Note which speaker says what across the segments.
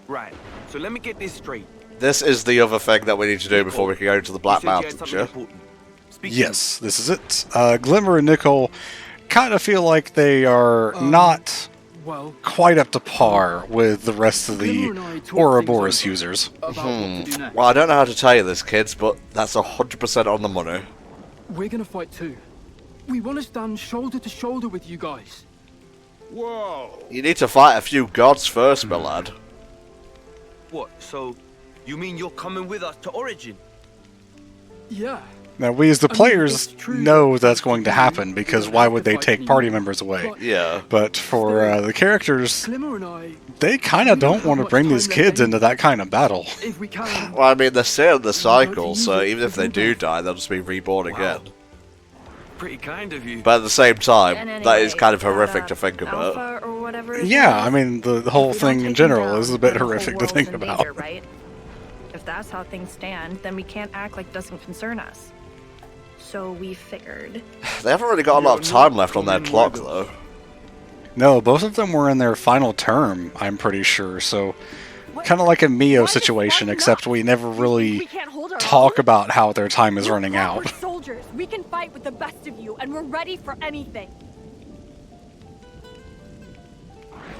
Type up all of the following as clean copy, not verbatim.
Speaker 1: Right, so let me get this straight.
Speaker 2: This is the other thing that we need to do before we can go into the Black Mountains, yeah?
Speaker 3: Yes, this is it. Glimmer and Nikol kind of feel like they are not quite up to par with the rest of the Ouroboros users.
Speaker 2: Well, I don't know how to tell you this, kids, but that's 100% on the money.
Speaker 4: We're gonna fight too. We want to stand shoulder to shoulder with you guys.
Speaker 1: Whoa!
Speaker 2: You need to fight a few gods first, my lad.
Speaker 1: What, so you mean you're coming with us to Origin?
Speaker 4: Yeah.
Speaker 3: Now, we as the players know that's going to happen, because why would they take party members away?
Speaker 2: Yeah.
Speaker 3: But for the characters, they kind of don't want to bring these kids into that kind of battle.
Speaker 2: Well, I mean, they're still in the cycle, so even if they do die, they'll just be reborn again.
Speaker 1: Pretty kind of you.
Speaker 2: But at the same time, that is kind of horrific to think about.
Speaker 3: Yeah, I mean, the whole thing in general is a bit horrific to think about.
Speaker 5: If that's how things stand, then we can't act like it doesn't concern us. So we figured.
Speaker 2: They haven't really got a lot of time left on their clock, though.
Speaker 3: No, both of them were in their final term, I'm pretty sure, so kind of like a Mio situation, except we never really talk about how their time is running out.
Speaker 6: We're soldiers. We can fight with the best of you, and we're ready for anything.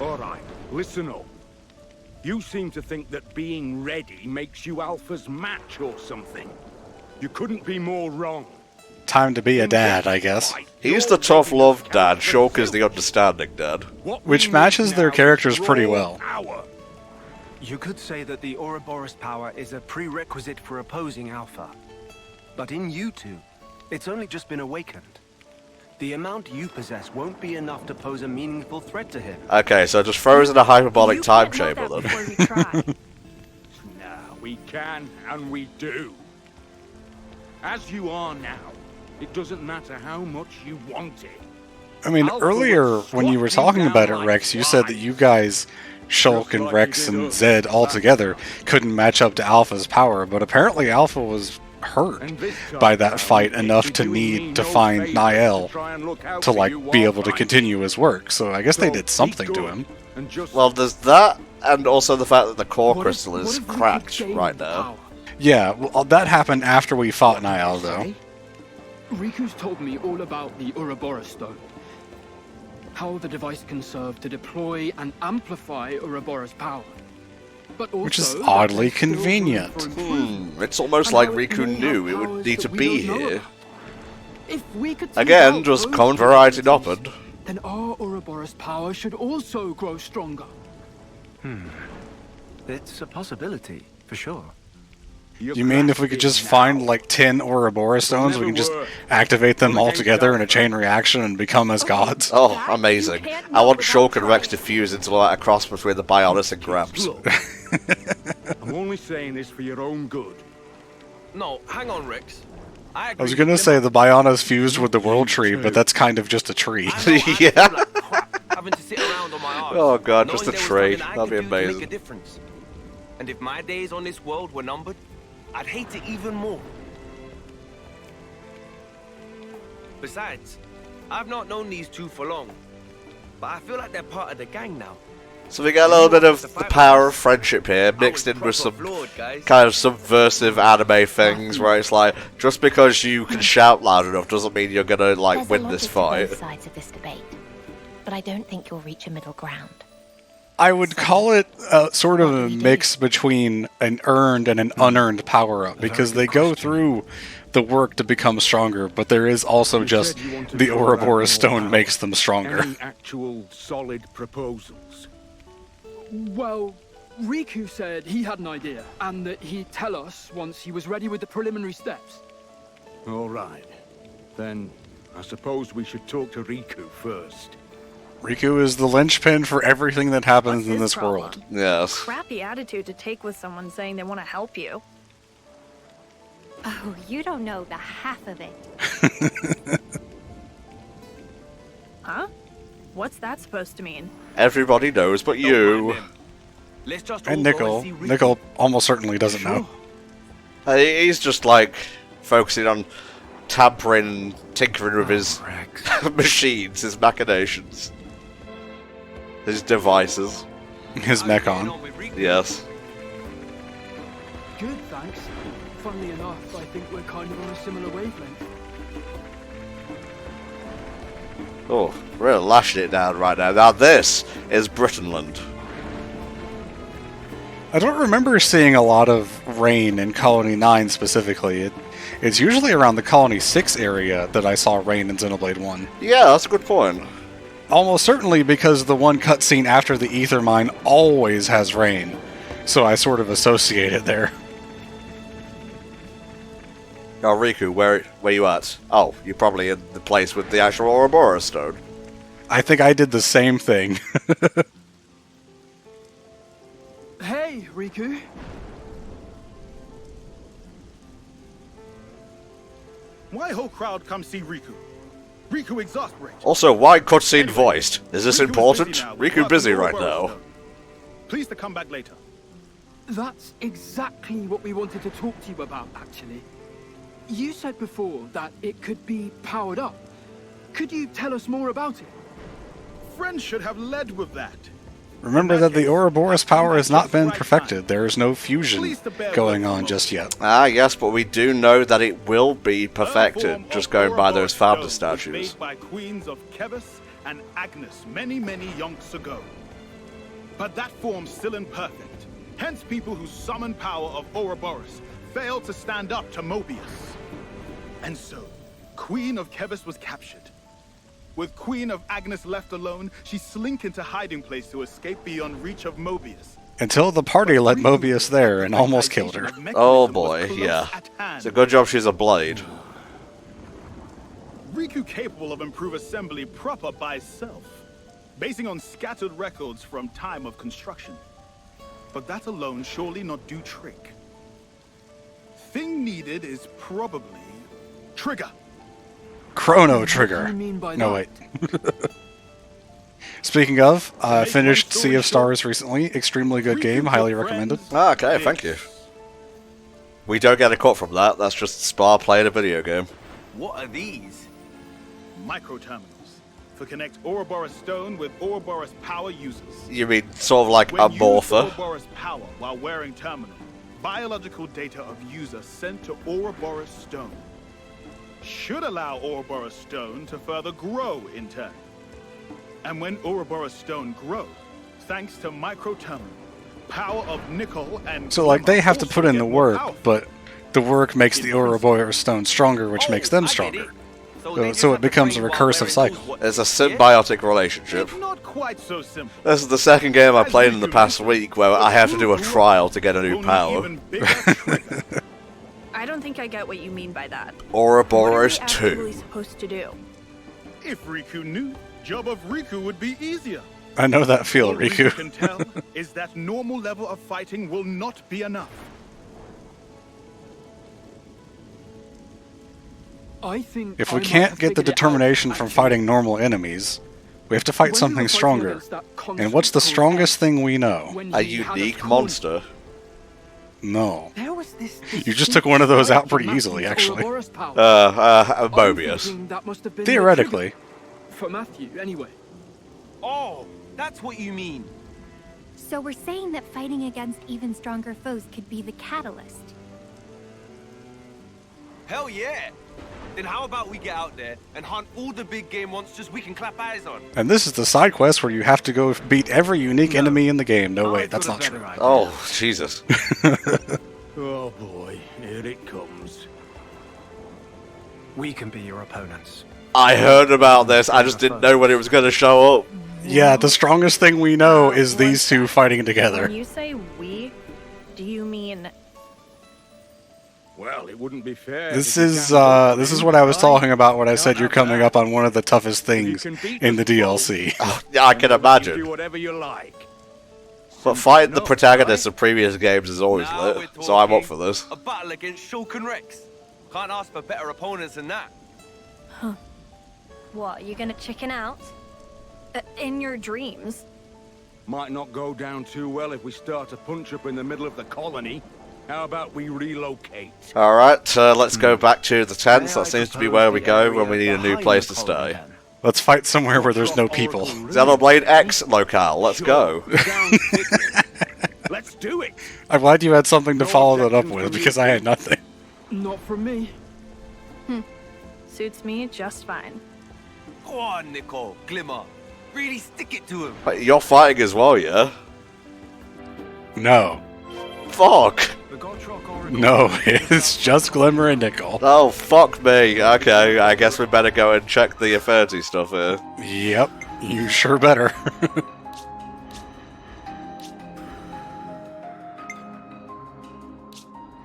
Speaker 7: All right, listen up. You seem to think that being ready makes you Alpha's match or something. You couldn't be more wrong.
Speaker 3: Time to be a dad, I guess.
Speaker 2: He's the tough love dad, Shulk is the understanding dad.
Speaker 3: Which matches their characters pretty well.
Speaker 8: You could say that the Ouroboros power is a prerequisite for opposing Alpha. But in you two, it's only just been awakened. The amount you possess won't be enough to pose a meaningful threat to him.
Speaker 2: Okay, so just throw us in a hyperbolic time chamber then.
Speaker 7: Nah, we can, and we do. As you are now, it doesn't matter how much you want it.
Speaker 3: I mean, earlier when you were talking about it, Rex, you said that you guys, Shulk and Rex and Zed all together, couldn't match up to Alpha's power, but apparently Alpha was hurt by that fight enough to need to find Niall to, like, be able to continue his work, so I guess they did something to him.
Speaker 2: Well, there's that, and also the fact that the core crystal is cracked right now.
Speaker 3: Yeah, well, that happened after we fought Niall, though.
Speaker 4: Riku's told me all about the Ouroboros stone. How the device can serve to deploy and amplify Ouroboros power. But also,
Speaker 3: which is oddly convenient.
Speaker 2: It's almost like Riku knew it would need to be here.
Speaker 4: If we could
Speaker 2: again, just common variety opened.
Speaker 4: Then our Ouroboros power should also grow stronger.
Speaker 8: It's a possibility, for sure.
Speaker 3: You mean if we could just find like 10 Ouroboros stones, we can just activate them all together in a chain reaction and become as gods?
Speaker 2: Oh, amazing. I want Shulk and Rex to fuse into like a cross between the Bionis and Gramps.
Speaker 7: I'm only saying this for your own good.
Speaker 1: No, hang on, Rex.
Speaker 3: I was gonna say the Bionis fused with the World Tree, but that's kind of just a tree.
Speaker 2: Yeah. Oh god, just a tree. That'd be amazing.
Speaker 1: And if my days on this world were numbered, I'd hate it even more. Besides, I've not known these two for long, but I feel like they're part of the gang now.
Speaker 2: So we get a little bit of the power of friendship here, mixed in with some kind of subversive anime things, where it's like, just because you can shout loud enough doesn't mean you're gonna, like, win this fight.
Speaker 9: Both sides of this debate, but I don't think you'll reach a middle ground.
Speaker 3: I would call it sort of a mix between an earned and an unearned power-up, because they go through the work to become stronger, but there is also just the Ouroboros stone makes them stronger.
Speaker 7: Any actual solid proposals?
Speaker 4: Well, Riku said he had an idea, and that he'd tell us once he was ready with the preliminary steps.
Speaker 7: All right. Then, I suppose we should talk to Riku first.
Speaker 3: Riku is the linchpin for everything that happens in this world.
Speaker 2: Yes.
Speaker 5: Crappy attitude to take with someone saying they want to help you.
Speaker 9: Oh, you don't know the half of it.
Speaker 5: Huh? What's that supposed to mean?
Speaker 2: Everybody knows but you.
Speaker 3: And Nikol. Nikol almost certainly doesn't know.
Speaker 2: He's just, like, focusing on tampering and tinkering with his machines, his machinations. His devices.
Speaker 3: His mech on.
Speaker 2: Yes.
Speaker 4: Good, thanks. Funnily enough, I think we're kind of on a similar wavelength.
Speaker 2: Oh, we're lashing it down right now. Now this is Britainland.
Speaker 3: I don't remember seeing a lot of rain in Colony 9 specifically. It's usually around the Colony 6 area that I saw rain in Xenoblade 1.
Speaker 2: Yeah, that's a good point.
Speaker 3: Almost certainly because the one cutscene after the Ether Mine always has rain. So I sort of associate it there.
Speaker 2: Oh, Riku, where you at? Oh, you're probably in the place with the actual Ouroboros stone.
Speaker 3: I think I did the same thing.
Speaker 4: Hey, Riku.
Speaker 10: Why whole crowd come see Riku? Riku exasperate.
Speaker 2: Also, why cutscene
Speaker 10: Anyway,
Speaker 2: voiced? Is this
Speaker 10: Riku
Speaker 2: important?
Speaker 10: busy now.
Speaker 2: Riku busy right now.
Speaker 10: Please to come back later.
Speaker 4: That's exactly what we wanted to talk to you about, actually. You said before that it could be powered up. Could you tell us more about it?
Speaker 10: Friends should have led with that.
Speaker 3: Remember that the Ouroboros power has not been perfected. There is no fusion going on just yet.
Speaker 2: Ah, yes, but we do know that it will be perfected, just going by those founder statues.
Speaker 10: Made by queens of Kevis and Agnes many, many yonks ago. But that form's still imperfect. Hence people who summon power of Ouroboros failed to stand up to Mobius. And so, Queen of Kevis was captured. With Queen of Agnes left alone, she slink into hiding place to escape beyond reach of Mobius.
Speaker 3: Until the party let Mobius there and almost killed her.
Speaker 2: Oh boy, yeah. It's a good job she's a blade.
Speaker 10: Riku capable of improve assembly proper by self, basing on scattered records from time of construction. But that alone surely not do trick. Thing needed is probably trigger.
Speaker 3: Chrono Trigger.
Speaker 4: What do you mean by
Speaker 3: No,
Speaker 4: that?
Speaker 3: wait. Speaking of, I finished Sea of Stars recently. Extremely good game. Highly recommended.
Speaker 2: Ah, okay, thank you. We don't get a cut from that. That's just Spa playing a video game.
Speaker 1: What are these?
Speaker 10: Microterminals for connect Ouroboros stone with Ouroboros power users.
Speaker 2: You mean sort of like a
Speaker 10: When use
Speaker 2: morpher?
Speaker 10: Ouroboros power while wearing terminal, biological data of user sent to Ouroboros stone should allow Ouroboros stone to further grow in turn. And when Ouroboros stone grows, thanks to microterminal, power of Nikol and
Speaker 3: So, like, they have to
Speaker 10: also
Speaker 3: put in
Speaker 10: get
Speaker 3: the
Speaker 10: more
Speaker 3: work,
Speaker 10: powerful.
Speaker 3: but the work makes the Ouroboros stone stronger, which makes them stronger. So it becomes a recursive cycle.
Speaker 2: It's a symbiotic relationship.
Speaker 10: It's not quite so simple.
Speaker 2: This is the second game I played in the past week where I have to do a trial to get a new power.
Speaker 5: I don't think I get what you mean by that.
Speaker 2: Ouroboros
Speaker 5: What are we actually
Speaker 2: 2.
Speaker 5: supposed to do?
Speaker 10: If Riku knew, job of Riku would be easier.
Speaker 3: I know that feel,
Speaker 10: All
Speaker 3: Riku.
Speaker 10: can tell is that normal level of fighting will not be enough.
Speaker 4: I think
Speaker 3: If
Speaker 4: I
Speaker 3: we
Speaker 4: might
Speaker 3: can't
Speaker 4: have
Speaker 3: get the
Speaker 4: figured it out,
Speaker 3: determination from
Speaker 4: actually.
Speaker 3: fighting normal enemies, we have to fight
Speaker 4: When we
Speaker 3: something
Speaker 4: were fighting
Speaker 3: stronger.
Speaker 4: against that
Speaker 3: And what's the
Speaker 4: constant
Speaker 3: strongest thing we know?
Speaker 4: when
Speaker 2: A
Speaker 4: he had us
Speaker 2: unique
Speaker 4: cornered,
Speaker 2: monster.
Speaker 3: No.
Speaker 4: there was this
Speaker 3: You just took one of those out pretty
Speaker 4: distinct
Speaker 3: easily,
Speaker 4: Matthew's
Speaker 3: actually.
Speaker 4: Ouroboros power. I'm
Speaker 2: Mobius.
Speaker 4: thinking that must have been the
Speaker 3: Theoretically.
Speaker 4: trigger. For Matthew, anyway.
Speaker 1: Oh, that's what you mean.
Speaker 11: So we're saying that fighting against even stronger foes could be the catalyst.
Speaker 1: Hell yeah. Then how about we get out there and hunt all the big game monsters we can clap eyes on?
Speaker 3: And this is the side quest where you have to go beat every unique enemy in the game. No, wait, that's not true.
Speaker 2: Oh, Jesus.
Speaker 10: Oh boy, here it comes.
Speaker 8: We can be your opponents.
Speaker 2: I heard about this, I just didn't know when it was going to show up.
Speaker 3: Yeah, the strongest thing we know is these two fighting together.
Speaker 5: When you say we, do you mean
Speaker 10: Well, it wouldn't be fair.
Speaker 3: This
Speaker 10: if you
Speaker 3: is
Speaker 10: can't
Speaker 3: this is what I was talking about when I said you're coming up on one of the toughest things in the DLC.
Speaker 2: Oh, yeah, I can
Speaker 10: do
Speaker 2: imagine.
Speaker 10: whatever you like.
Speaker 2: But fighting the protagonists of previous games is always
Speaker 1: Now we're
Speaker 2: lit, so I'm up
Speaker 1: talking.
Speaker 2: for this.
Speaker 1: A battle against Shulk and Rex. Can't ask for better opponents than that.
Speaker 11: What, you gonna chicken out?
Speaker 5: in your dreams?
Speaker 7: Might not go down too well if we start a punch-up in the middle of the colony. How about we relocate?
Speaker 2: Alright, let's go back to the tents. That seems to be where we go when we need a new place to stay.
Speaker 3: Let's fight somewhere where there's no people.
Speaker 2: Xenoblade X locale, let's go.
Speaker 7: Let's do it.
Speaker 3: I'm glad you had something to follow that up with, because I had nothing.
Speaker 4: Not from me.
Speaker 5: Suits me just fine.
Speaker 1: Go on, Nikol, Glimmer. Really stick it to him.
Speaker 2: Wait, you're fighting as well, yeah?
Speaker 3: No.
Speaker 2: Fuck.
Speaker 3: No, it's just Glimmer and Nikol.
Speaker 2: Oh, fuck me. Okay, I guess we better go and check the Affinity stuff here.
Speaker 3: Yep, you sure better.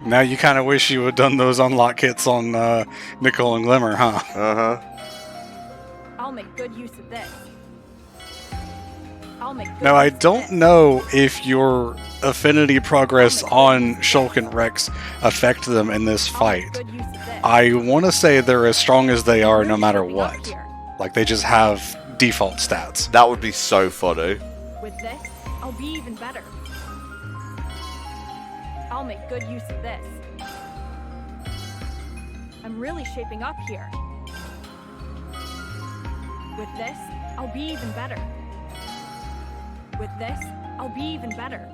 Speaker 3: Now you kind of wish you had done those unlock kits on Nikol and Glimmer, huh?
Speaker 2: Uh-huh.
Speaker 6: I'll make good use of this.
Speaker 3: Now, I don't know if your affinity progress on Shulk and Rex affect them in this fight. I want to say they're as strong as they are no matter what. Like, they just have default stats.
Speaker 2: That would be so funny.
Speaker 6: With this, I'll be even better. I'll make good use of this. I'm really shaping up here. With this, I'll be even better. With this, I'll be even better.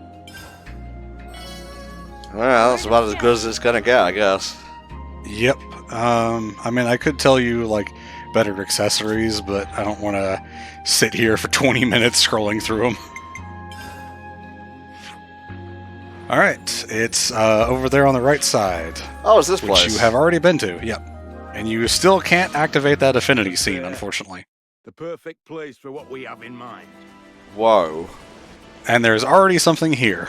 Speaker 2: Well, that's about as good as it's gonna get, I guess.
Speaker 3: Yep. I mean, I could tell you, like, better accessories, but I don't want to sit here for 20 minutes scrolling through them. Alright, it's over there on the right side.
Speaker 2: Oh, it's this place.
Speaker 3: Which you have already been to, yep. And you still can't activate that affinity scene, unfortunately.
Speaker 7: The perfect place for what we have in mind.
Speaker 2: Whoa.
Speaker 3: And there's already something here.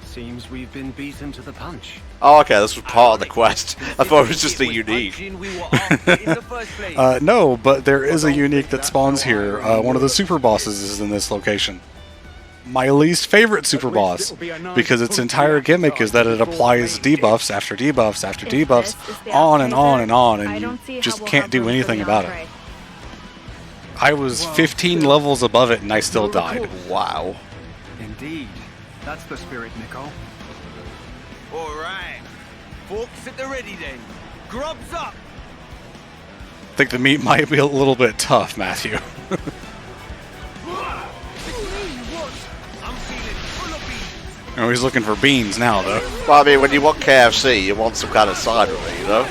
Speaker 8: Seems we've been beaten to the punch.
Speaker 2: Oh, okay, this was part of the quest. I thought it was just a unique.
Speaker 3: No, but there is a unique that spawns here. One of the super bosses is in this location. My least favorite super boss, because its entire gimmick is that it applies debuffs after debuffs after debuffs, on and on and on, and you just can't do anything about it. I was 15 levels above it and I still died.
Speaker 2: Wow.
Speaker 8: Indeed. That's the spirit, Nikol.
Speaker 1: Alright. Forks at the ready then. Grubs up.
Speaker 3: I think the meat might be a little bit tough, Matthew. Oh, he's looking for beans now, though.
Speaker 2: Well, I mean, when you want KFC, you want some kind of side with it, you know?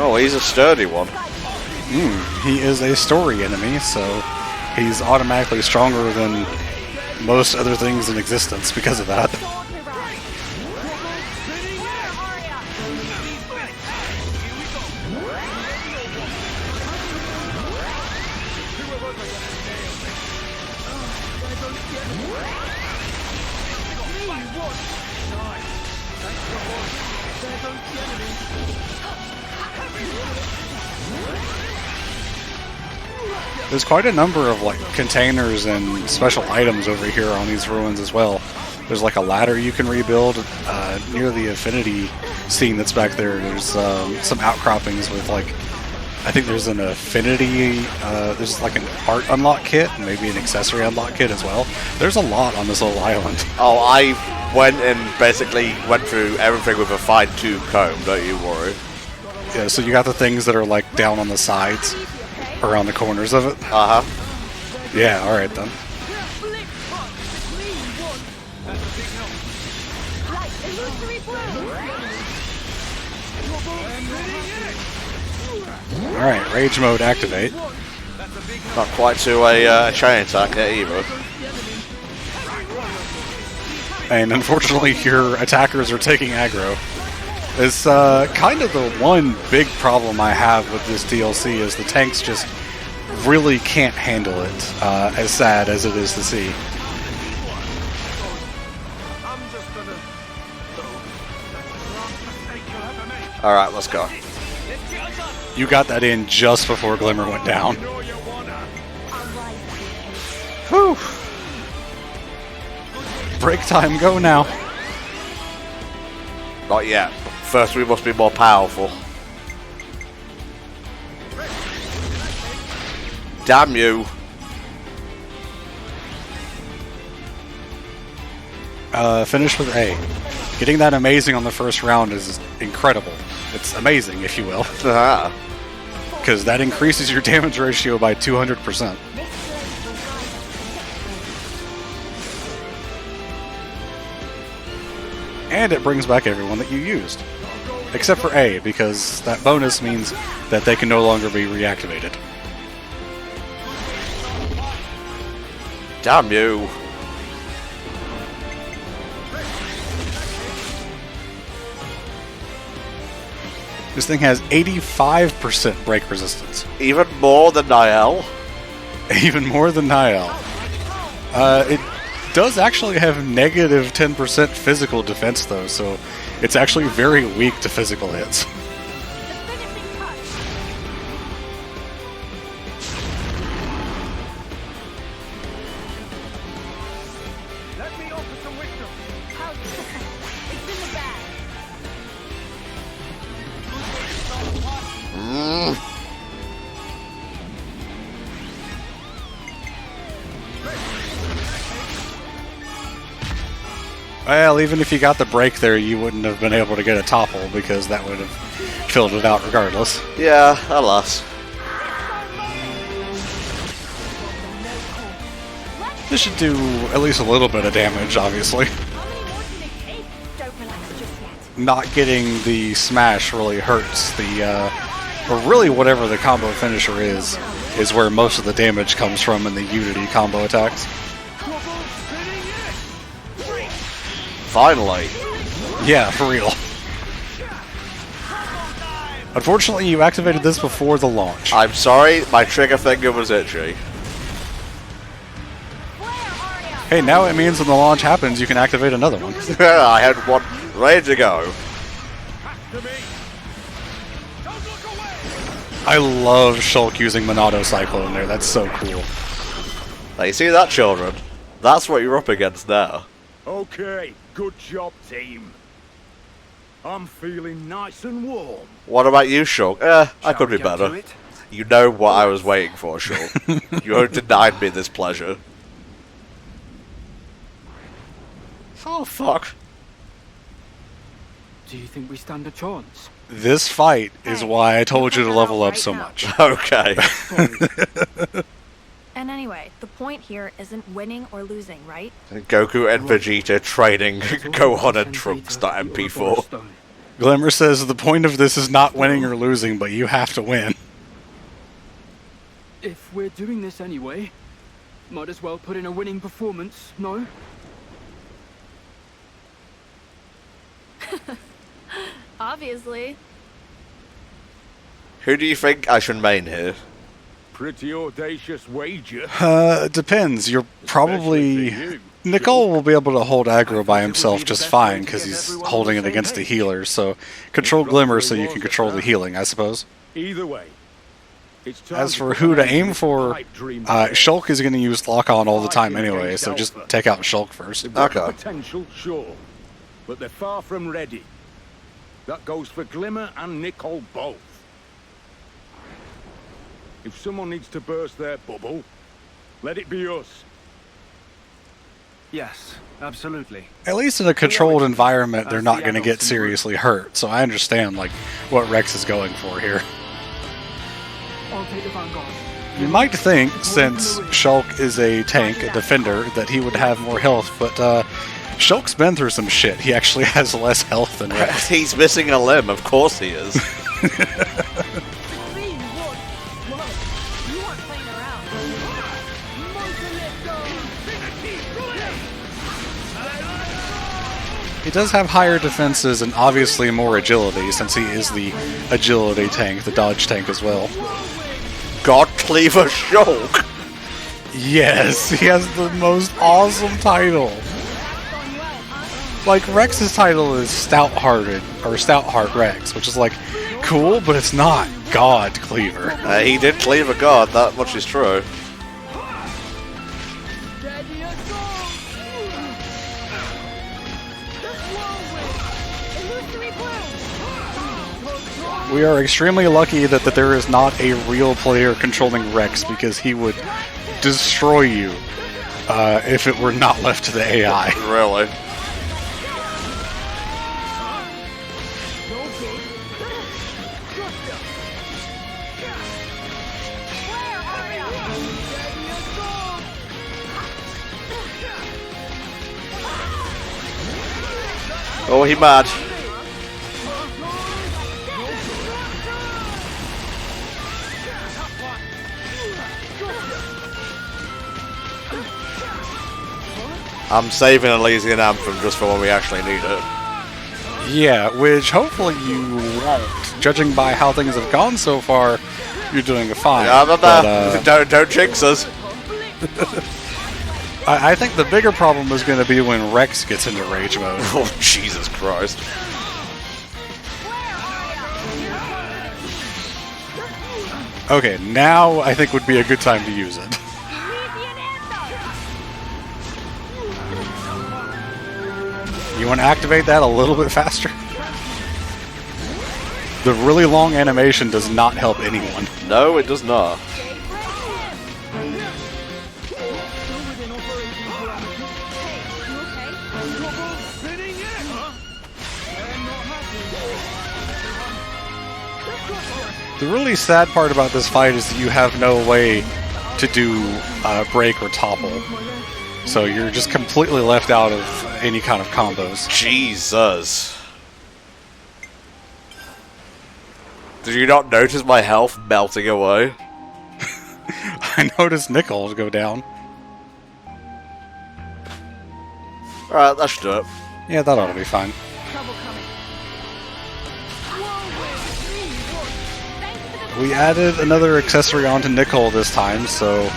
Speaker 2: Oh, he's a sturdy one.
Speaker 3: He is a story enemy, so he's automatically stronger than most other things in existence because of that. There's quite a number of like containers and special items over here on these ruins as well. There's like a ladder you can rebuild near the Affinity scene that's back there. There's some outcroppings with like, I think there's an Affinity, there's like an art unlock kit and maybe an accessory unlock kit as well. There's a lot on this little island.
Speaker 2: Oh, I went and basically went through everything with a fine-tooth comb, don't you worry.
Speaker 3: Yeah, so you got the things that are like down on the sides, around the corners of it.
Speaker 2: Uh-huh.
Speaker 3: Yeah, alright then. Alright, rage mode activate.
Speaker 2: Not quite to a chain attack yet either.
Speaker 3: And unfortunately your attackers are taking aggro. It's kind of the one big problem I have with this DLC is the tanks just really can't handle it, as sad as it is to see.
Speaker 2: Alright, let's go.
Speaker 3: You got that in just before Glimmer went down. Whew. Break time, go now.
Speaker 2: Not yet. First, we must be more powerful. Damn you.
Speaker 3: Finish with A. Getting that amazing on the first round is incredible. It's amazing, if you will. Because that increases your damage ratio by 200%. And it brings back everyone that you used. Except for A, because that bonus means that they can no longer be reactivated.
Speaker 2: Damn you.
Speaker 3: This thing has 85% break resistance.
Speaker 2: Even more than Niall?
Speaker 3: Even more than Niall. It does actually have negative 10% physical defense, though, so it's actually very weak to physical hits.
Speaker 10: Let me offer some wisdom.
Speaker 6: It's in the bag.
Speaker 3: Well, even if you got the break there, you wouldn't have been able to get a topple, because that would have filled it out regardless.
Speaker 2: Yeah, alas.
Speaker 3: This should do at least a little bit of damage, obviously.
Speaker 6: Don't relax just yet.
Speaker 3: Not getting the smash really hurts the, or really whatever the combo finisher is where most of the damage comes from in the Unity combo attacks.
Speaker 2: Finally.
Speaker 3: Yeah, for real. Unfortunately, you activated this before the launch.
Speaker 2: I'm sorry, my trigger finger was itchy.
Speaker 3: Hey, now it means when the launch happens, you can activate another one.
Speaker 2: I had one ready to go.
Speaker 3: I love Shulk using Monado Cyclone there. That's so cool.
Speaker 2: Now, you see that, children? That's what you're up against now.
Speaker 7: Okay, good job, team. I'm feeling nice and warm.
Speaker 2: What about you, Shulk? I could be better. You know what I was waiting for, Shulk. You denied me this pleasure. Oh, fuck.
Speaker 4: Do you think we stand a chance?
Speaker 3: This fight is why I told you to level up so much.
Speaker 2: Okay.
Speaker 5: And anyway, the point here isn't winning or losing, right?
Speaker 2: Goku and Vegeta training Gohan and Trunks, not MP4.
Speaker 3: Glimmer says the point of this is not winning or losing, but you have to win.
Speaker 4: If we're doing this anyway, might as well put in a winning performance, no?
Speaker 5: Obviously.
Speaker 2: Who do you think I should main here?
Speaker 7: Pretty audacious wager.
Speaker 3: Depends. You're probably... Nikol will be able to hold aggro by himself just fine, because he's holding it against the healer, so control Glimmer so you can control the healing, I suppose.
Speaker 7: Either way.
Speaker 3: As for who to aim for, Shulk is going to use lock-on all the time anyway, so just take out Shulk first.
Speaker 7: Okay. Potential, sure, but they're far from ready. That goes for Glimmer and Nikol both. If someone needs to burst their bubble, let it be us.
Speaker 8: Yes, absolutely.
Speaker 3: At least in a controlled environment, they're not going to get seriously hurt, so I understand like what Rex is going for here.
Speaker 4: I'll take the Vanguard.
Speaker 3: You might think, since Shulk is a tank, a defender, that he would have more health, but Shulk's been through some shit. He actually has less health than Rex.
Speaker 2: He's missing a limb, of course he is.
Speaker 3: He does have higher defenses and obviously more agility, since he is the agility tank, the dodge tank as well.
Speaker 2: God Cleaver Shulk!
Speaker 3: Yes, he has the most awesome title. Like, Rex's title is Stout-Hearted, or Stout-Heart Rex, which is like, cool, but it's not God Cleaver.
Speaker 2: He did cleave a god, that much is true.
Speaker 3: We are extremely lucky that there is not a real player controlling Rex, because he would destroy you if it were not left to the AI.
Speaker 2: Really? Oh, he mad. I'm saving Elysian Anthem just for when we actually need it.
Speaker 3: Yeah, which hopefully you won't. Judging by how things have gone so far, you're doing fine.
Speaker 2: Yeah, but, don't jinx us.
Speaker 3: I think the bigger problem is going to be when Rex gets into rage mode.
Speaker 2: Oh, Jesus Christ.
Speaker 3: Okay, now I think would be a good time to use it. You want to activate that a little bit faster? The really long animation does not help anyone.
Speaker 2: No, it does not.
Speaker 3: The really sad part about this fight is that you have no way to do break or topple. So you're just completely left out of any kind of combos.
Speaker 2: Jesus. Did you not notice my health melting away?
Speaker 3: I noticed Nikol go down.
Speaker 2: Alright, that should do it.
Speaker 3: Yeah, that ought to be fine. We added another accessory onto Nikol this time, so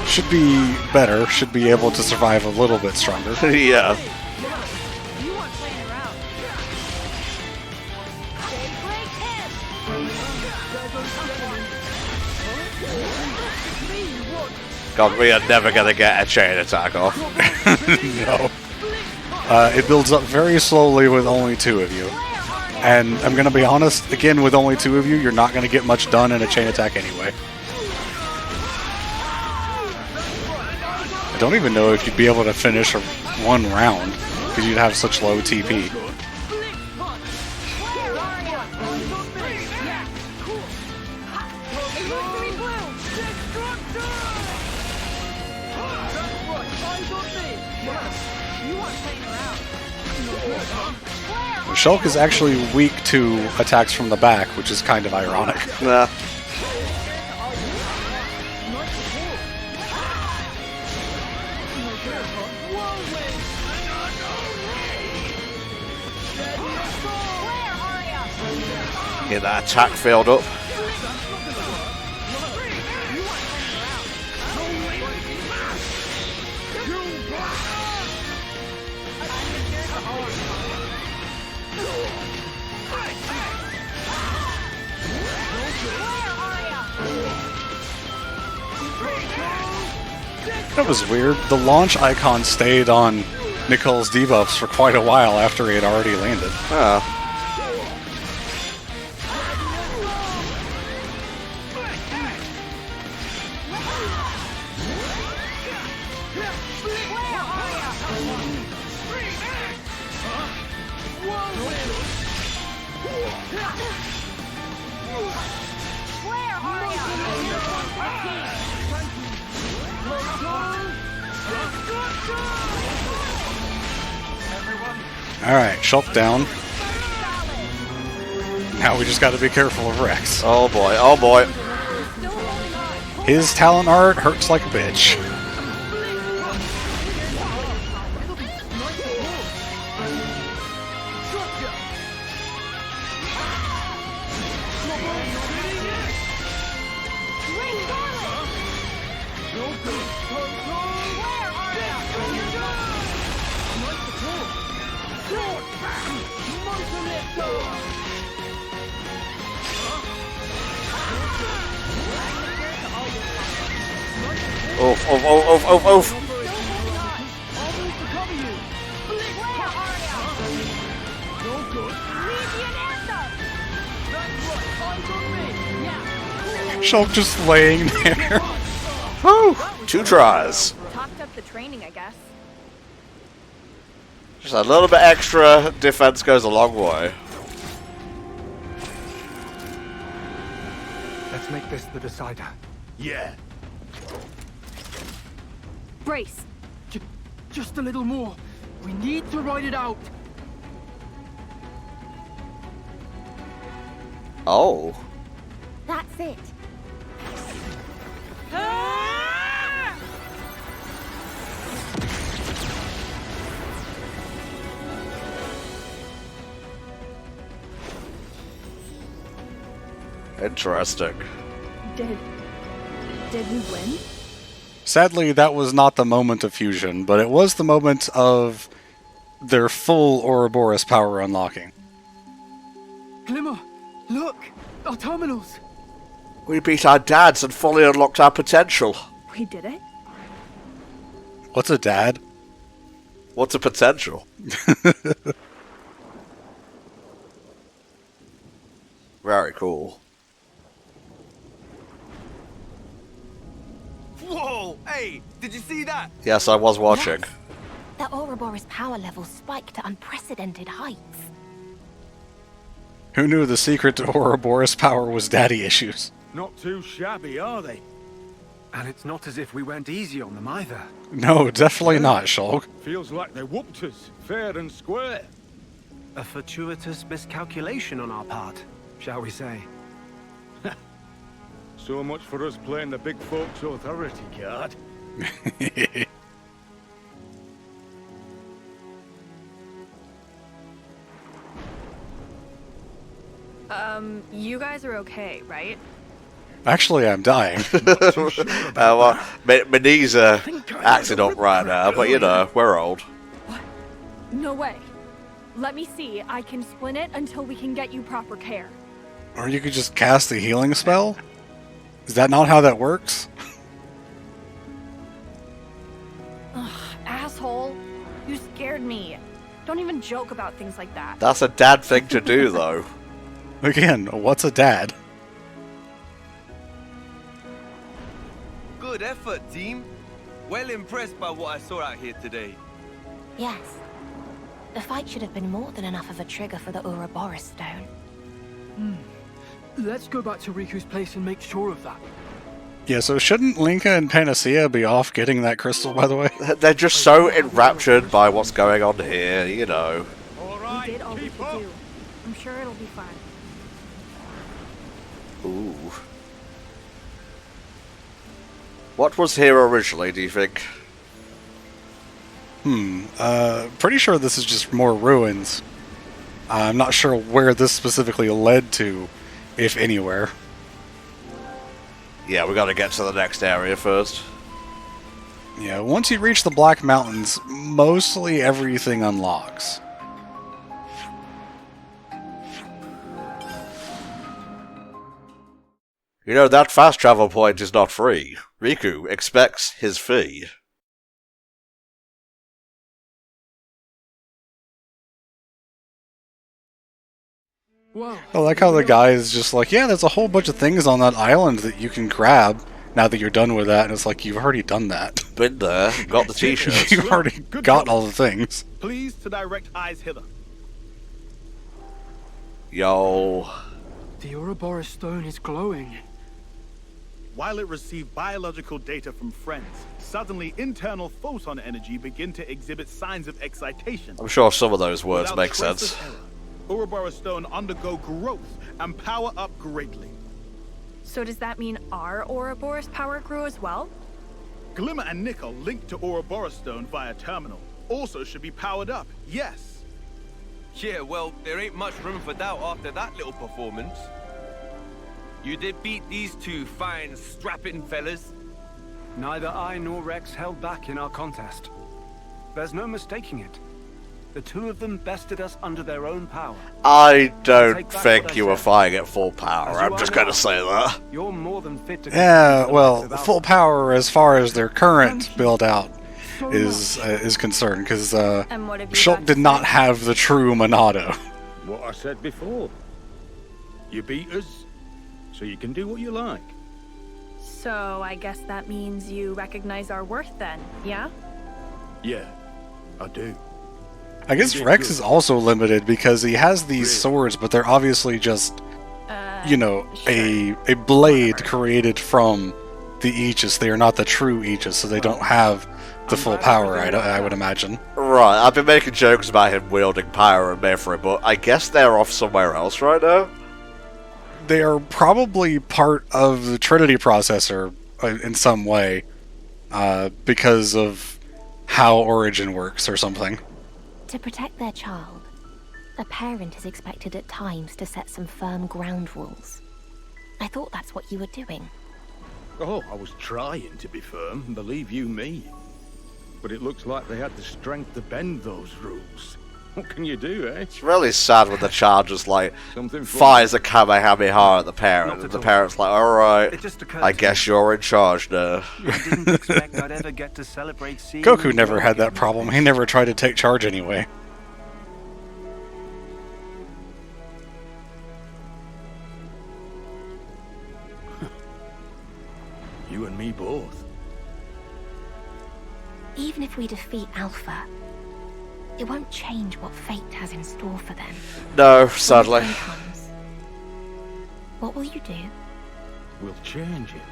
Speaker 3: should be better. Should be able to survive a little bit stronger.
Speaker 2: Yeah. God, we are never gonna get a chain attack off.
Speaker 3: No. It builds up very slowly with only two of you. And I'm gonna be honest, again, with only two of you, you're not gonna get much done in a chain attack anyway. I don't even know if you'd be able to finish one round, because you'd have such low TP. Shulk is actually weak to attacks from the back, which is kind of ironic.
Speaker 2: Nah. Get that attack filled up.
Speaker 3: That was weird. The launch icon stayed on Nikol's debuffs for quite a while after he had already landed.
Speaker 2: Oh.
Speaker 3: Alright, Shulk down. Now we just gotta be careful of Rex.
Speaker 2: Oh boy, oh boy.
Speaker 3: His talent art hurts like a bitch.
Speaker 2: Oof, oof, oof, oof, oof.
Speaker 3: Shulk just laying there.
Speaker 2: Whew! 2 tries.
Speaker 5: Topped up the training, I guess.
Speaker 2: Just a little bit extra defense goes a long way.
Speaker 8: Let's make this the decider.
Speaker 7: Yeah.
Speaker 4: Brace. Just a little more. We need to ride it out.
Speaker 2: Oh.
Speaker 11: That's it.
Speaker 2: Interesting.
Speaker 5: Did we win?
Speaker 3: Sadly, that was not the moment of fusion, but it was the moment of their full Ouroboros power unlocking.
Speaker 4: Glimmer, look! Our terminals!
Speaker 2: We beat our dads and fully unlocked our potential.
Speaker 5: We did it?
Speaker 3: What's a dad?
Speaker 2: What's a potential? Very cool.
Speaker 1: Whoa! Hey, did you see that?
Speaker 2: Yes, I was watching.
Speaker 9: Yes. The Ouroboros power level spiked to unprecedented heights.
Speaker 3: Who knew the secret to Ouroboros power was daddy issues?
Speaker 7: Not too shabby, are they?
Speaker 8: And it's not as if we went easy on them either.
Speaker 3: No, definitely not, Shulk.
Speaker 7: Feels like they whooped us, fair and square.
Speaker 8: A fortuitous miscalculation on our part, shall we say.
Speaker 7: So much for us playing the big folks' authority card.
Speaker 5: You guys are okay, right?
Speaker 3: Actually, I'm dying.
Speaker 2: Well, my knees are acting up right now, but you know, we're old.
Speaker 6: What? No way. Let me see. I can splint it until we can get you proper care.
Speaker 3: Or you could just cast a healing spell? Is that not how that works?
Speaker 5: Ugh, asshole. You scared me. Don't even joke about things like that.
Speaker 2: That's a dad thing to do, though.
Speaker 3: Again, what's a dad?
Speaker 1: Good effort, team. Well impressed by what I saw out here today.
Speaker 9: Yes. The fight should have been more than enough of a trigger for the Ouroboros stone.
Speaker 4: Let's go back to Riku's place and make sure of that.
Speaker 3: Yeah, so shouldn't Linka and Panacea be off getting that crystal, by the way?
Speaker 2: They're just so enraptured by what's going on here, you know.
Speaker 5: We did all we could do. I'm sure it'll be fine.
Speaker 2: Ooh. What was here originally, do you think?
Speaker 3: Pretty sure this is just more ruins. I'm not sure where this specifically led to, if anywhere.
Speaker 2: Yeah, we gotta get to the next area first.
Speaker 3: Yeah, once you reach the Black Mountains, mostly everything unlocks.
Speaker 2: You know, that fast travel point is not free. Riku expects his fee.
Speaker 4: Wow.
Speaker 3: I like how the guy is just like, yeah, there's a whole bunch of things on that island that you can grab now that you're done with that. And it's like, you've already done that.
Speaker 2: Been there, got the t-shirts.
Speaker 3: You've already got all the things.
Speaker 10: Please to direct eyes hither.
Speaker 2: Yo.
Speaker 4: The Ouroboros stone is glowing.
Speaker 10: While it received biological data from friends, suddenly internal photon energy begin to exhibit signs of excitation.
Speaker 2: I'm sure some of those words
Speaker 10: Without
Speaker 2: make
Speaker 10: trace
Speaker 2: sense.
Speaker 10: of error, Ouroboros stone undergo growth and power up greatly.
Speaker 5: So does that mean our Ouroboros power grew as well?
Speaker 10: Glimmer and Nikol linked to Ouroboros stone via terminal also should be powered up, yes.
Speaker 1: Yeah, well, there ain't much room for doubt after that little performance. You did beat these two fine, strapping fellas.
Speaker 8: Neither I nor Rex held back in our contest. There's no mistaking it. The two of them bested us under their own power.
Speaker 2: I don't think you were fighting at full power. I'm just gonna say that.
Speaker 8: You're more than fit to.
Speaker 3: Yeah, well, full power as far as their current build out is concerned, because Shulk did not have the true Monado.
Speaker 7: What I said before. You beat us, so you can do what you like.
Speaker 5: So I guess that means you recognize our worth then, yeah?
Speaker 7: Yeah, I do.
Speaker 3: I guess Rex is also limited because he has these swords, but they're obviously just, you know, a blade created from the Aegis. They are not the true Aegis, so they don't have the full power, I would imagine.
Speaker 2: Right, I've been making jokes about him wielding power and Mayfrey, but I guess they're off somewhere else right now?
Speaker 3: They are probably part of the Trinity processor in some way, because of how Origin works or something.
Speaker 9: To protect their child, a parent is expected at times to set some firm ground rules. I thought that's what you were doing.
Speaker 7: Oh, I was trying to be firm, believe you me. But it looks like they had the strength to bend those rules. What can you do, eh?
Speaker 2: It's really sad when the child just, like, fires a Kamehameha at the parent, and the parent's like, alright, I guess you're in charge now.
Speaker 8: I didn't expect I'd ever get to celebrate seeing
Speaker 3: Goku never had that problem. He never tried to take charge anyway.
Speaker 7: You and me both.
Speaker 9: Even if we defeat Alpha, it won't change what fate has in store for them.
Speaker 2: No, sadly.
Speaker 9: When the time comes, what will you do?
Speaker 7: We'll change it.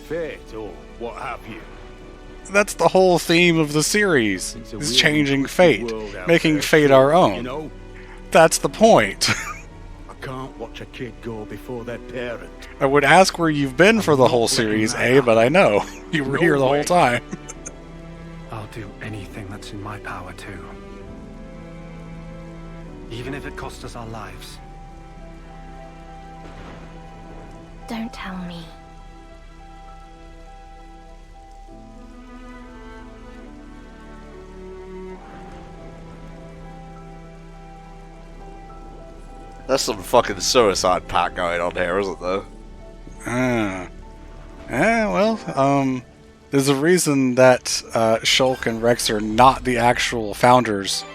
Speaker 7: Fate, or what have you.
Speaker 3: That's the whole theme of the series, is changing fate, making fate our own.
Speaker 7: You know,
Speaker 3: that's the point.
Speaker 7: I can't watch a kid go before their parent.
Speaker 3: I would ask where you've been for the whole series, but I know. You were here the whole time.
Speaker 8: I'll do anything that's in my power too. Even if it costs us our lives.
Speaker 9: Don't tell me.
Speaker 2: There's some fucking suicide pact going on here, isn't there?
Speaker 3: There's a reason that Shulk and Rex are not the actual founders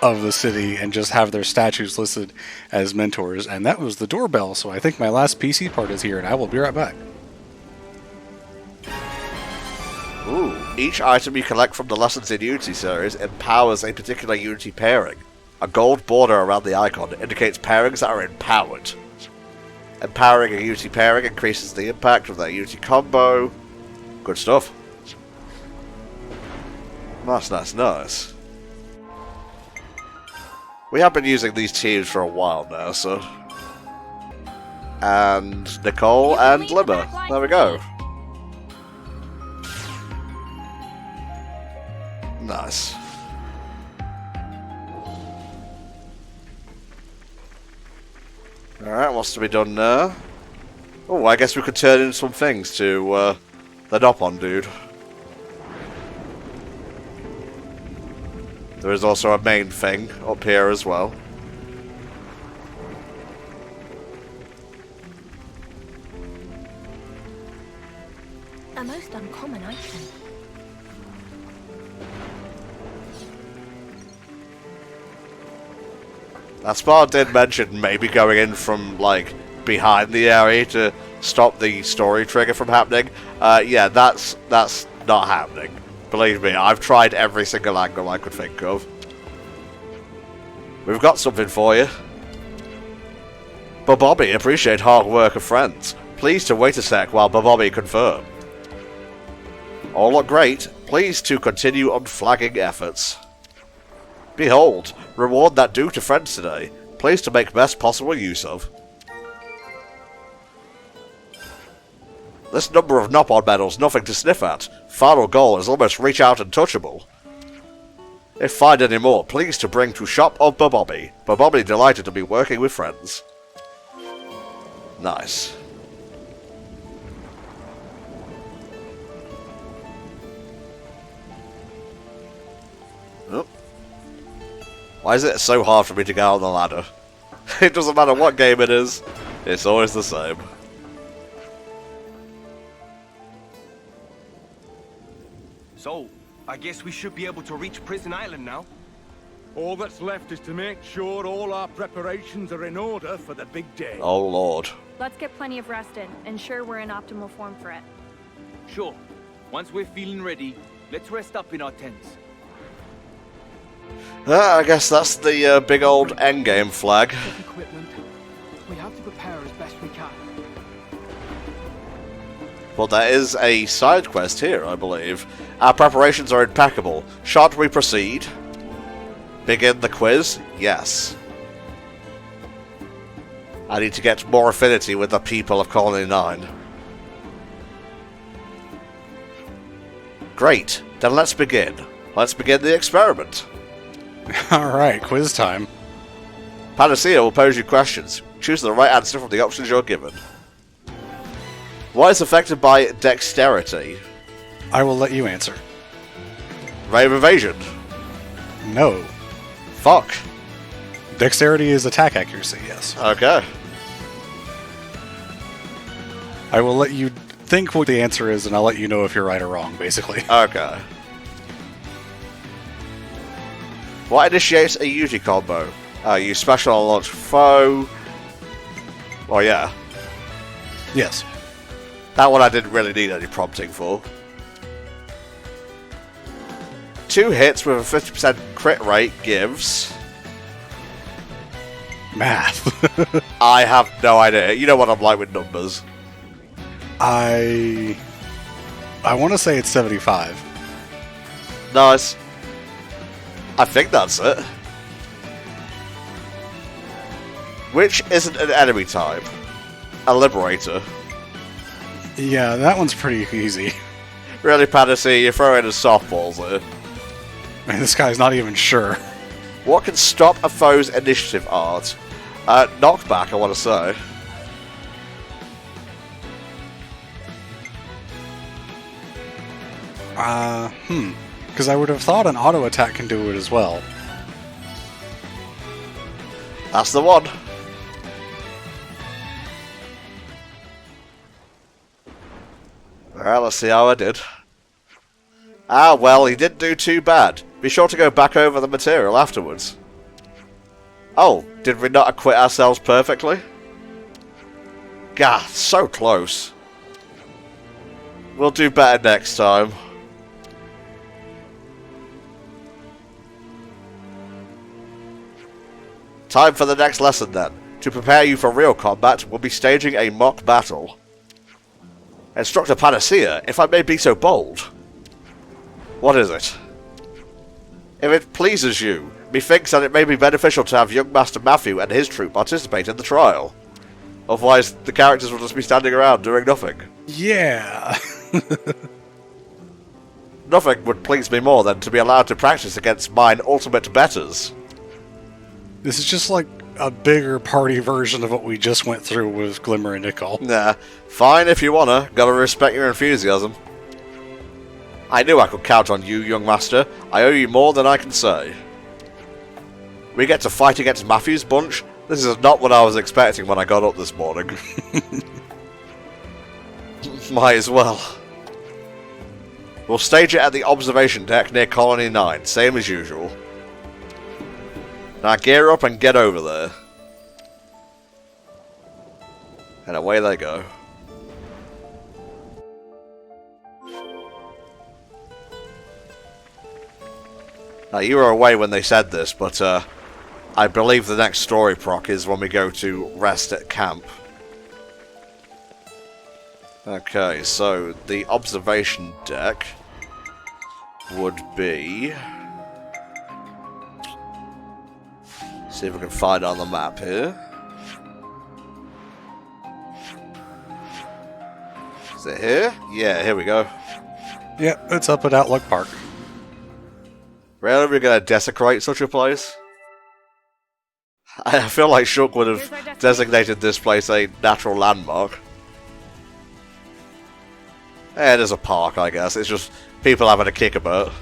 Speaker 3: of the city and just have their statues listed as mentors, and that was the doorbell, so I think my last PC part is here, and I will be right back.
Speaker 2: Ooh, each item you collect from the Lessons in Unity series empowers a particular Unity pairing. A gold border around the icon indicates pairings that are empowered. Empowering a Unity pairing increases the impact of their Unity combo. Good stuff. Nice. We have been using these teams for a while now, so... And Nikol and Limmer. There we go. Nice. Alright, what's to be done now? Oh, I guess we could turn in some things to the Nopon dude. There is also a main thing up here as well.
Speaker 9: A most uncommon item.
Speaker 2: Now, Spar did mention maybe going in from, like, behind the area to stop the story trigger from happening. Yeah, that's not happening. Believe me, I've tried every single angle I could think of. We've got something for you. Bobby, appreciate hard work of friends. Please to wait a sec while Bobby confirm. All look great. Please to continue unflagging efforts. Behold, reward that due to friends today. Please to make best possible use of. This number of Nopon medals nothing to sniff at. Final goal is almost reach out and touchable. If find any more, please to bring to shop of Bobby. Bobby delighted to be working with friends. Nice. Oh. Why is it so hard for me to get on the ladder? It doesn't matter what game it is, it's always the same.
Speaker 1: So, I guess we should be able to reach Prison Island now.
Speaker 7: All that's left is to make sure all our preparations are in order for the big day.
Speaker 2: Oh lord.
Speaker 6: Let's get plenty of rest in. Ensure we're in optimal form for it.
Speaker 1: Sure. Once we're feeling ready, let's rest up in our tents.
Speaker 2: I guess that's the big old endgame flag.
Speaker 4: Take equipment. We have to prepare as best we can.
Speaker 2: Well, there is a side quest here, I believe. Our preparations are impeccable. Shall we proceed? Begin the quiz? Yes. I need to get more affinity with the people of Colony 9. Great. Then let's begin. Let's begin the experiment.
Speaker 3: Alright, quiz time.
Speaker 2: Panacea will pose you questions. Choose the right answer from the options you're given. What is affected by dexterity?
Speaker 3: I will let you answer.
Speaker 2: Ray of evasion?
Speaker 3: No.
Speaker 2: Fuck.
Speaker 3: Dexterity is attack accuracy, yes.
Speaker 2: Okay.
Speaker 3: I will let you think what the answer is, and I'll let you know if you're right or wrong, basically.
Speaker 2: Okay. What initiates a Yuji combo? Use special on launch foe. Well, yeah.
Speaker 3: Yes.
Speaker 2: That one I didn't really need any prompting for. 2 hits with a 50% crit rate gives...
Speaker 3: Math.
Speaker 2: I have no idea. You know what I'm like with numbers.
Speaker 3: I want to say it's 75.
Speaker 2: Nice. I think that's it. Which isn't an enemy type? A liberator.
Speaker 3: Yeah, that one's pretty easy.
Speaker 2: Really, Panacea, you're throwing his softballs there.
Speaker 3: Man, this guy's not even sure.
Speaker 2: What can stop a foe's initiative art? Knockback, I want to say.
Speaker 3: Because I would have thought an auto attack can do it as well.
Speaker 2: That's the one. Alright, let's see how I did. Ah, well, he didn't do too bad. Be sure to go back over the material afterwards. Oh, did we not acquit ourselves perfectly? Gah, so close. We'll do better next time. Time for the next lesson then. To prepare you for real combat, we'll be staging a mock battle. Instructor Panacea, if I may be so bold. What is it? If it pleases you, methinks that it may be beneficial to have young Master Matthew and his troop participate in the trial. Otherwise, the characters will just be standing around doing nothing.
Speaker 3: Yeah.
Speaker 2: Nothing would please me more than to be allowed to practice against mine ultimate betters.
Speaker 3: This is just like a bigger party version of what we just went through with Glimmer and Nikol.
Speaker 2: Nah, fine if you wanna. Gotta respect your enthusiasm. I knew I could count on you, young master. I owe you more than I can say. We get to fight against Matthew's bunch? This is not what I was expecting when I got up this morning. Might as well. We'll stage it at the observation deck near Colony 9, same as usual. Now gear up and get over there. And away they go. Now you were away when they said this, but I believe the next story proc is when we go to rest at camp. Okay, so the observation deck would be... See if we can find it on the map here. Is it here? Yeah, here we go.
Speaker 3: Yep, it's up at Outlook Park.
Speaker 2: Really? We're going to desecrate such a place? I feel like Shook would have designated this place a natural landmark. It is a park, I guess. It's just people having a kick about.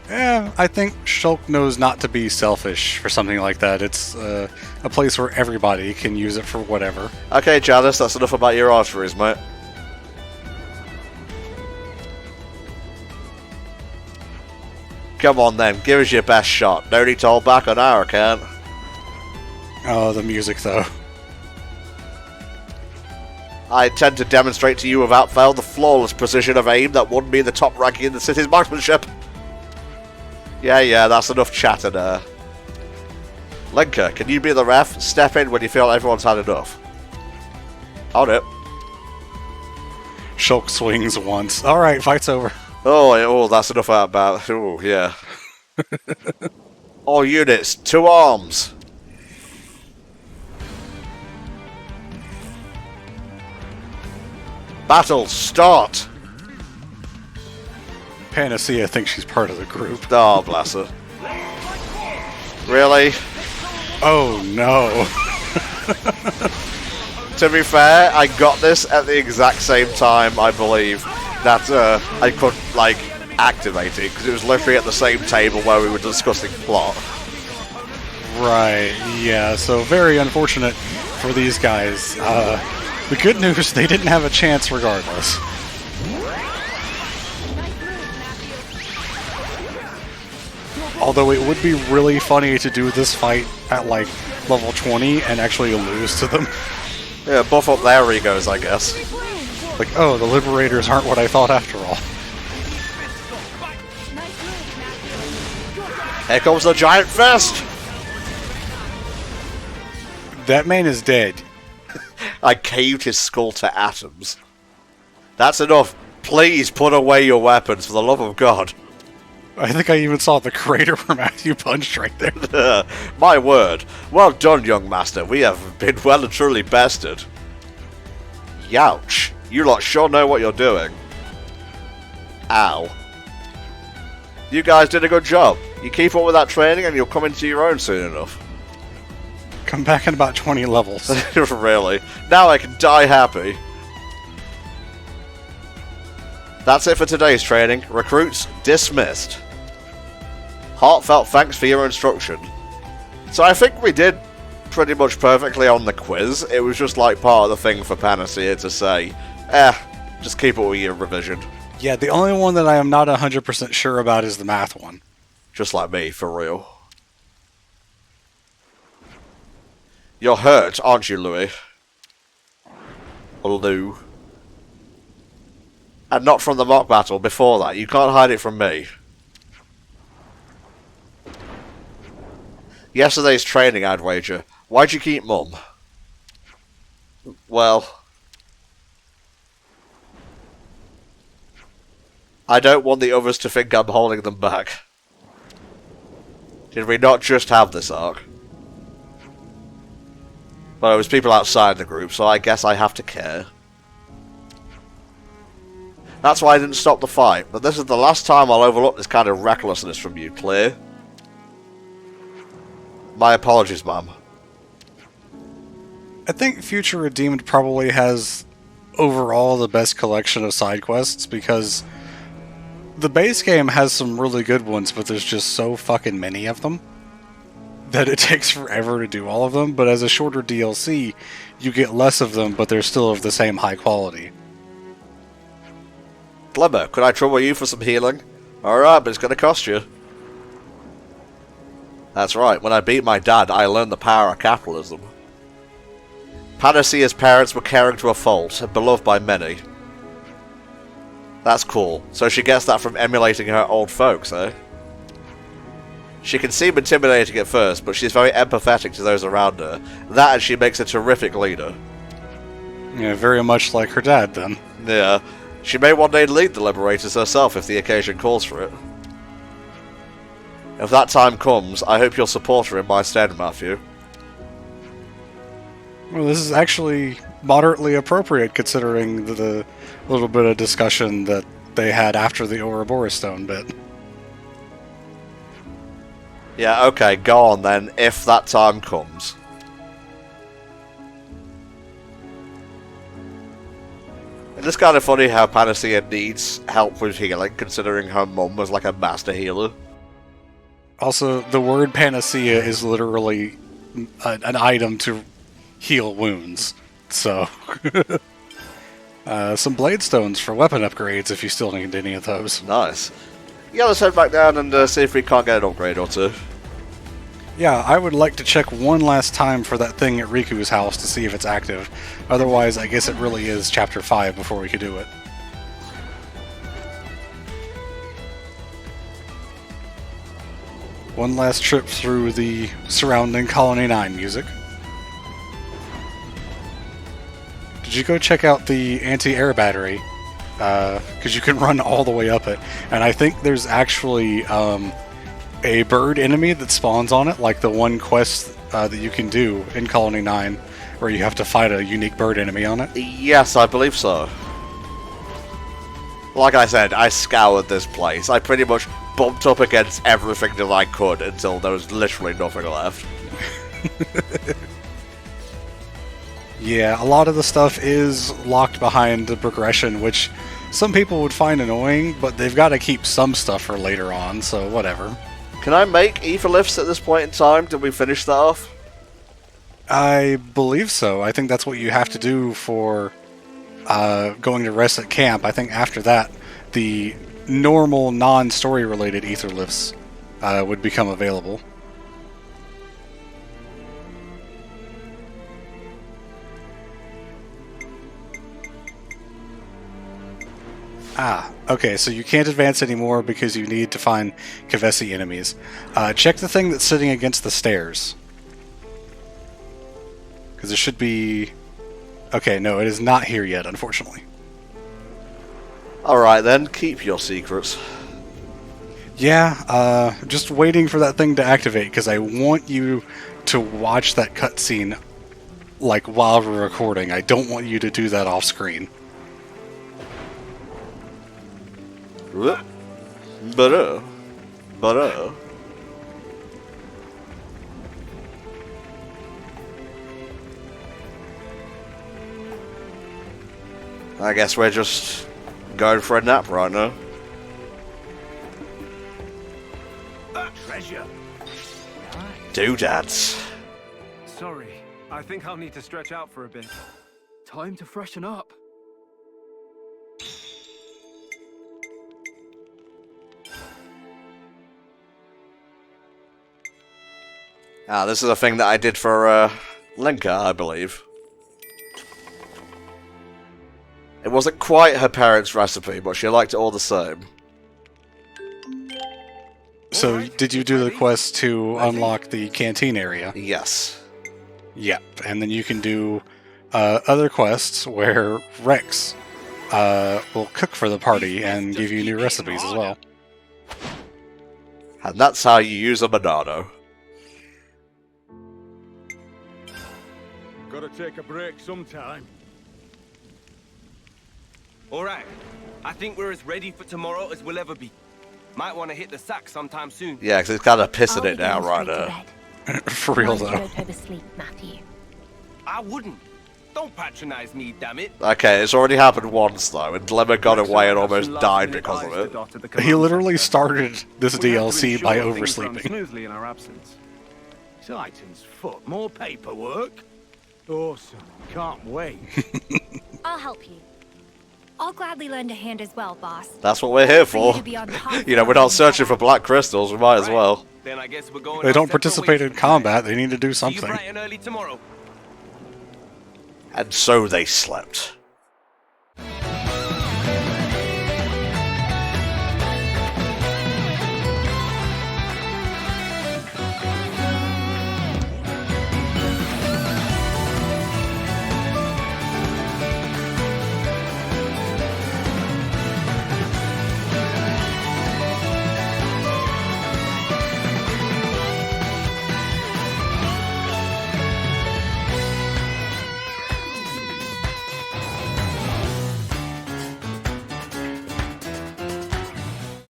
Speaker 3: Yeah, I think Shulk knows not to be selfish for something like that. It's a place where everybody can use it for whatever.
Speaker 2: Okay, Janice, that's enough about your arteries, mate. Come on then, give us your best shot. No need to hold back on our account.
Speaker 3: Oh, the music though.
Speaker 2: I intend to demonstrate to you without fail the flawless precision of aim that won me the top ranking in the city's marksmanship. Yeah, that's enough chatter there. Linker, can you be the ref? Step in when you feel everyone's had enough. On it.
Speaker 3: Shulk swings once. Alright, fight's over.
Speaker 2: Oh, that's enough out about. Oh, yeah. All units, to arms. Battle, start!
Speaker 3: Panacea thinks she's part of the group.
Speaker 2: Oh, bless her. Really?
Speaker 3: Oh, no.
Speaker 2: To be fair, I got this at the exact same time, I believe, that I could, like, activate it, because it was literally at the same table where we were discussing plot.
Speaker 3: Right, yeah, so very unfortunate for these guys. The good news, they didn't have a chance regardless. Although it would be really funny to do this fight at, like, level 20 and actually lose to them.
Speaker 2: Yeah, buff up their egos, I guess.
Speaker 3: Like, oh, the Liberators aren't what I thought after all.
Speaker 2: Here comes the giant fist!
Speaker 3: That man is dead.
Speaker 2: I caved his skull to atoms. That's enough. Please put away your weapons, for the love of God.
Speaker 3: I think I even saw the crater where Matthew punched right there.
Speaker 2: My word. Well done, young master. We have been well and truly bested. Youch. You lot sure know what you're doing. Ow. You guys did a good job. You keep up with that training and you'll come into your own soon enough.
Speaker 3: Come back in about 20 levels.
Speaker 2: Really? Now I can die happy. That's it for today's training. Recruits dismissed. Heartfelt thanks for your instruction. So I think we did pretty much perfectly on the quiz. It was just like part of the thing for Panacea to say, just keep it with your revision.
Speaker 3: Yeah, the only one that I am not 100% sure about is the math one.
Speaker 2: Just like me, for real. You're hurt, aren't you, Louis? Or Lou? And not from the mock battle before that. You can't hide it from me. Yesterday's training, I'd wager. Why'd you keep mum? Well, I don't want the others to think I'm holding them back. Did we not just have this arc? Well, it was people outside the group, so I guess I have to care. That's why I didn't stop the fight, but this is the last time I'll overlook this kind of recklessness from you, clear? My apologies, ma'am.
Speaker 3: I think Future Redeemed probably has overall the best collection of side quests, because the base game has some really good ones, but there's just so fucking many of them that it takes forever to do all of them, but as a shorter DLC, you get less of them, but they're still of the same high quality.
Speaker 2: Glimmer, could I trouble you for some healing? Alright, but it's gonna cost you. That's right, when I beat my dad, I learned the power of capitalism. Panacea's parents were caring to a fault, and beloved by many. That's cool. So she gets that from emulating her old folks, eh? She can seem intimidating at first, but she's very empathetic to those around her. That and she makes a terrific leader.
Speaker 3: Yeah, very much like her dad, then.
Speaker 2: Yeah. She may one day lead the Liberators herself if the occasion calls for it. If that time comes, I hope you'll support her in my stead, Matthew.
Speaker 3: Well, this is actually moderately appropriate considering the little bit of discussion that they had after the Ouroboros stone bit.
Speaker 2: Yeah, okay, go on then, if that time comes. It's kind of funny how Panacea needs help with healing, considering her mum was like a master healer.
Speaker 3: Also, the word Panacea is literally an item to heal wounds, so... some blade stones for weapon upgrades if you still need any of those.
Speaker 2: Nice. Yeah, let's head back down and see if we can't get an upgrade or two.
Speaker 3: Yeah, I would like to check one last time for that thing at Riku's house to see if it's active. Otherwise, I guess it really is Chapter 5 before we could do it. One last trip through the surrounding Colony 9 music. Did you go check out the anti-air battery? Because you can run all the way up it. And I think there's actually a bird enemy that spawns on it, like the one quest that you can do in Colony 9, where you have to fight a unique bird enemy on it.
Speaker 2: Yes, I believe so. Like I said, I scoured this place. I pretty much bumped up against everything that I could until there was literally nothing left.
Speaker 3: Yeah, a lot of the stuff is locked behind the progression, which some people would find annoying, but they've got to keep some stuff for later on, so whatever.
Speaker 2: Can I make ether lifts at this point in time? Did we finish that off?
Speaker 3: I believe so. I think that's what you have to do for going to rest at camp. I think after that, the normal, non-story related ether lifts would become available. Ah, okay, so you can't advance anymore because you need to find Kavesi enemies. Check the thing that's sitting against the stairs. Because it should be... Okay, no, it is not here yet, unfortunately.
Speaker 2: Alright then, keep your secrets.
Speaker 3: Yeah, just waiting for that thing to activate, because I want you to watch that cutscene, like, while we're recording. I don't want you to do that off-screen.
Speaker 2: But I guess we're just going for a nap right now.
Speaker 10: Treasure.
Speaker 2: Doodads.
Speaker 8: Sorry, I think I'll need to stretch out for a bit.
Speaker 4: Time to freshen up.
Speaker 2: Ah, this is a thing that I did for Lenka, I believe. It wasn't quite her parents' recipe, but she liked it all the same.
Speaker 3: So, did you do the quest to unlock the canteen area?
Speaker 2: Yes.
Speaker 3: Yep, and then you can do other quests where Rex will cook for the party and give you new recipes as well.
Speaker 2: And that's how you use a Monado.
Speaker 7: Gotta take a break sometime.
Speaker 1: Alright, I think we're as ready for tomorrow as we'll ever be. Might want to hit the sack sometime soon.
Speaker 2: Yeah, because it's kind of pissing it down right now.
Speaker 3: For real, though.
Speaker 9: Go to sleep, Matthew.
Speaker 1: I wouldn't. Don't patronize me, damn it.
Speaker 2: Okay, it's already happened once, though, and Lemon got away and almost died because of it.
Speaker 3: He literally started this DLC by oversleeping.
Speaker 8: Smoothly in our absence.
Speaker 7: Titan's foot, more paperwork. Awesome, can't wait.
Speaker 11: I'll help you. I'll gladly lend a hand as well, boss.
Speaker 2: That's what we're here
Speaker 11: For you
Speaker 2: for.
Speaker 11: to be on top
Speaker 2: You know, we're not searching for black crystals, we might as well.
Speaker 1: Then I guess we're going
Speaker 3: They
Speaker 1: our
Speaker 3: don't
Speaker 1: separate
Speaker 3: participate
Speaker 1: ways
Speaker 3: in
Speaker 1: for
Speaker 3: combat, they need to do
Speaker 1: tonight. See you
Speaker 3: something.
Speaker 1: bright and early tomorrow.
Speaker 2: And so they slept.